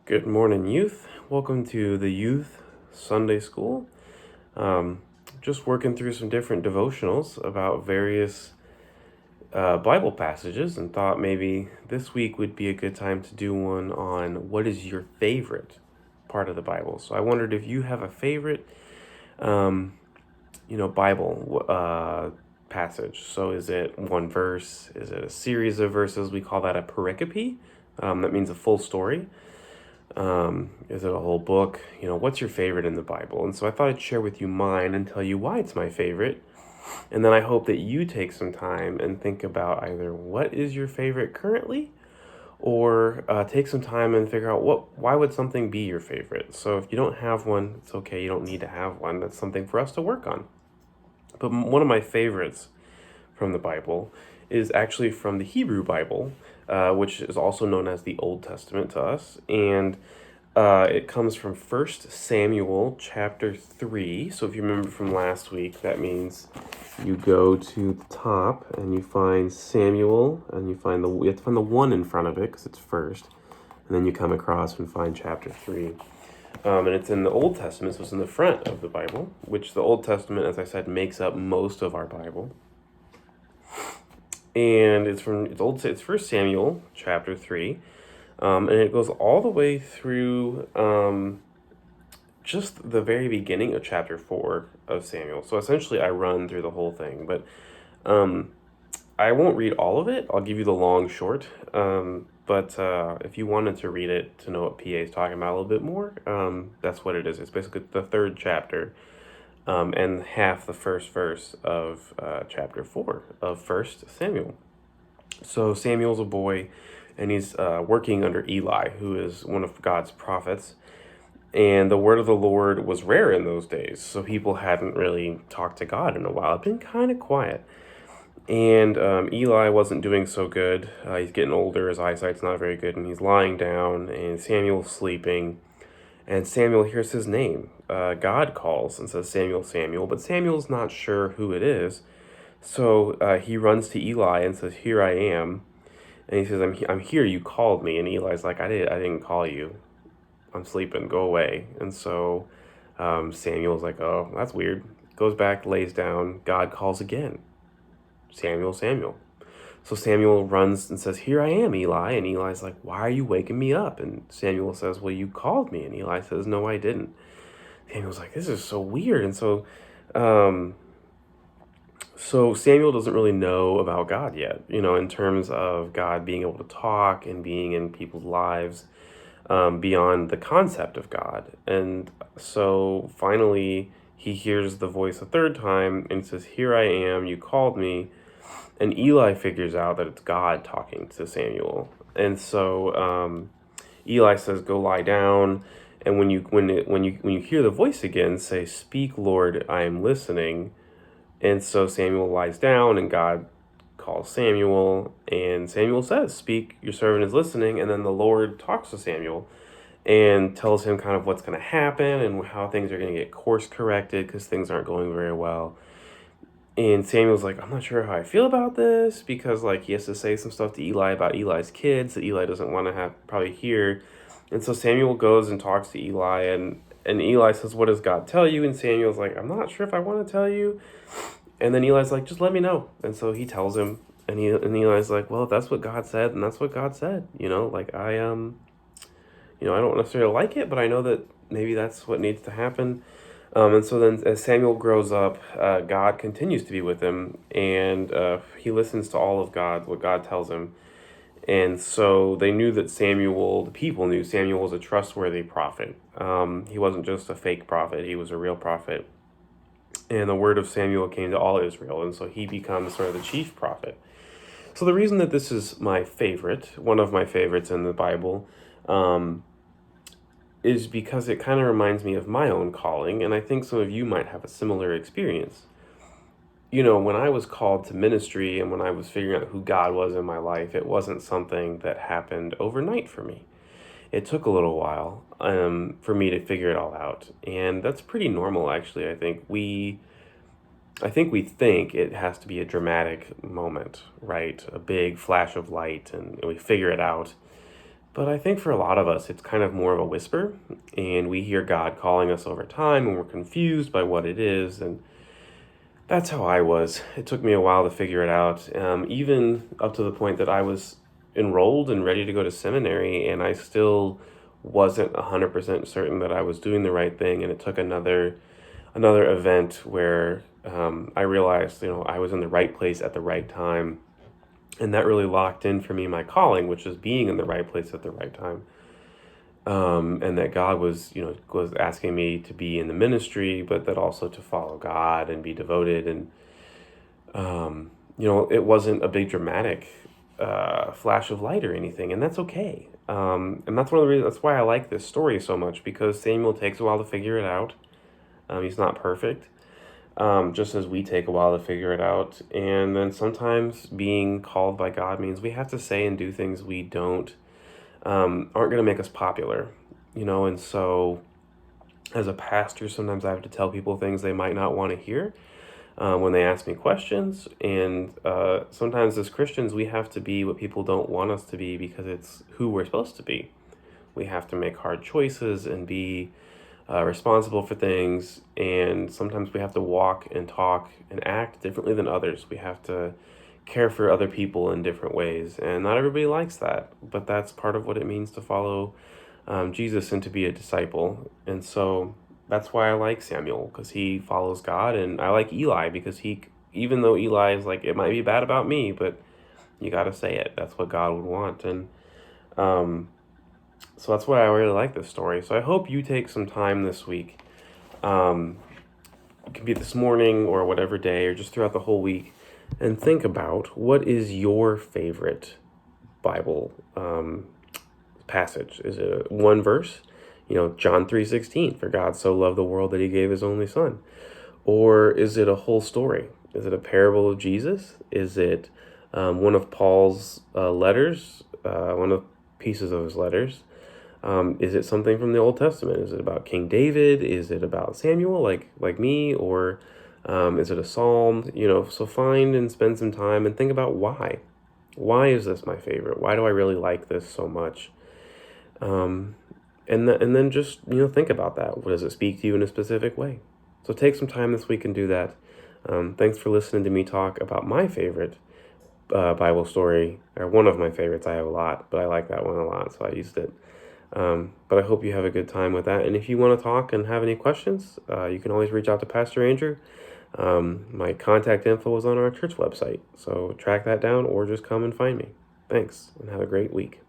Good morning, youth. Welcome to the Youth Sunday School. Um, just working through some different devotionals about various Bible passages and thought maybe this week would be a good time to do one on what is your favorite part of the Bible. So I wondered if you have a favorite, um, Bible passage. So is it one verse? Is it a series of verses? We call that a pericope. That means a full story. Is it a whole book? What's your favorite in the Bible? And so I thought I'd share with you mine and tell you why it's my favorite. And then I hope that you take some time and think about either what is your favorite currently, or take some time and figure out why would something be your favorite. So if you don't have one, it's okay. You don't need to have one. That's something for us to work on. But one of my favorites from the Bible is actually from the Hebrew Bible, which is also known as the Old Testament to us. And it comes from First Samuel chapter 3. So if you remember from last week, that means you go to the top and you find Samuel, and you have to find the 1 in front of it because it's first. And then you come across and find chapter 3. And it's in the Old Testament, so it's in the front of the Bible, which the Old Testament, as I said, makes up most of our Bible. And it's First Samuel chapter 3. And it goes all the way through just the very beginning of chapter 4 of Samuel. So essentially, I run through the whole thing, but I won't read all of it. I'll give you the long short. But if you wanted to read it to know what PA is talking about a little bit more, that's what it is. It's basically the third chapter and half the first verse of chapter 4 of First Samuel. So Samuel's a boy, and he's working under Eli, who is one of God's prophets. And the word of the Lord was rare in those days, so people hadn't really talked to God in a while. It'd been kind of quiet. And Eli wasn't doing so good. He's getting older, his eyesight's not very good, and he's lying down, and Samuel's sleeping. And Samuel hears his name. God calls and says, Samuel, Samuel, but Samuel's not sure who it is. So he runs to Eli and says, Here I am. And he says, I'm here, you called me. And Eli's like, I didn't call you. I'm sleeping, go away. And so Samuel's like, oh, that's weird. Goes back, lays down. God calls again. Samuel, Samuel. So Samuel runs and says, Here I am, Eli. And Eli's like, Why are you waking me up? And Samuel says, Well, you called me. And Eli says, No, I didn't. Samuel's like, This is so weird. And so Samuel doesn't really know about God yet, in terms of God being able to talk and being in people's lives, beyond the concept of God. And so finally he hears the voice a third time and says, Here I am, you called me. And Eli figures out that it's God talking to Samuel. And so Eli says, Go lie down. And when you hear the voice again, say, Speak, Lord, I am listening. And so Samuel lies down, and God calls Samuel, and Samuel says, Speak, your servant is listening. And then the Lord talks to Samuel and tells him kind of what's going to happen and how things are going to get course corrected because things aren't going very well. And Samuel's like, I'm not sure how I feel about this, because he has to say some stuff to Eli about Eli's kids that Eli doesn't want to probably hear. And so Samuel goes and talks to Eli, and Eli says, What does God tell you? And Samuel's like, I'm not sure if I want to tell you. And then Eli's like, Just let me know. And so he tells him, and Eli's like, Well, if that's what God said, and that's what God said. I don't necessarily like it, but I know that maybe that's what needs to happen. And so then as Samuel grows up, God continues to be with him, and he listens to all of what God tells him. And so the people knew Samuel was a trustworthy prophet. He wasn't just a fake prophet, he was a real prophet. And the word of Samuel came to all Israel, and so he becomes sort of the chief prophet. So the reason that this is one of my favorites in the Bible, is because it kind of reminds me of my own calling, and I think some of you might have a similar experience. When I was called to ministry and when I was figuring out who God was in my life, it wasn't something that happened overnight for me. It took a little while for me to figure it all out, and that's pretty normal, actually. I think we think it has to be a dramatic moment, right? A big flash of light, and we figure it out. But I think for a lot of us, it's kind of more of a whisper, and we hear God calling us over time, and we're confused by what it is. And that's how I was. It took me a while to figure it out, even up to the point that I was enrolled and ready to go to seminary, and I still wasn't 100% certain that I was doing the right thing. And it took another event where I realized, I was in the right place at the right time, and that really locked in for me my calling, which is being in the right place at the right time. And that God was asking me to be in the ministry, but that also to follow God and be devoted. And it wasn't a big dramatic flash of light or anything, and that's okay. And that's one of the reasons. That's why I like this story so much, because Samuel takes a while to figure it out. He's not perfect, just as we take a while to figure it out. And then sometimes being called by God means we have to say and do things we aren't going to make us popular, and so as a pastor, sometimes I have to tell people things they might not want to hear when they ask me questions. And sometimes as Christians, we have to be what people don't want us to be because it's who we're supposed to be. We have to make hard choices and be responsible for things. And sometimes we have to walk and talk and act differently than others. We have to care for other people in different ways. And not everybody likes that, but that's part of what it means to follow Jesus and to be a disciple. And so that's why I like Samuel, because he follows God. And I like Eli because even though Eli is like, it might be bad about me, but you got to say it. That's what God would want. And so that's why I really like this story. So I hope you take some time this week. It can be this morning or whatever day, or just throughout the whole week, and think about what is your favorite Bible passage. Is it one verse? John 3:16, for God so loved the world that he gave his only son. Or is it a whole story? Is it a parable of Jesus? Is it one of Paul's letters, one of pieces of his letters? Is it something from the Old Testament? Is it about King David? Is it about Samuel, like me? Or is it a psalm? So find and spend some time and think about why. Why is this my favorite? Why do I really like this so much? And then just think about that. What does it speak to you in a specific way? So take some time this week and do that. Thanks for listening to me talk about my favorite Bible story, or one of my favorites. I have a lot, but I like that one a lot, so I used it. But I hope you have a good time with that. And if you want to talk and have any questions, you can always reach out to Pastor Andrew. My contact info is on our church website, so track that down or just come and find me. Thanks, and have a great week.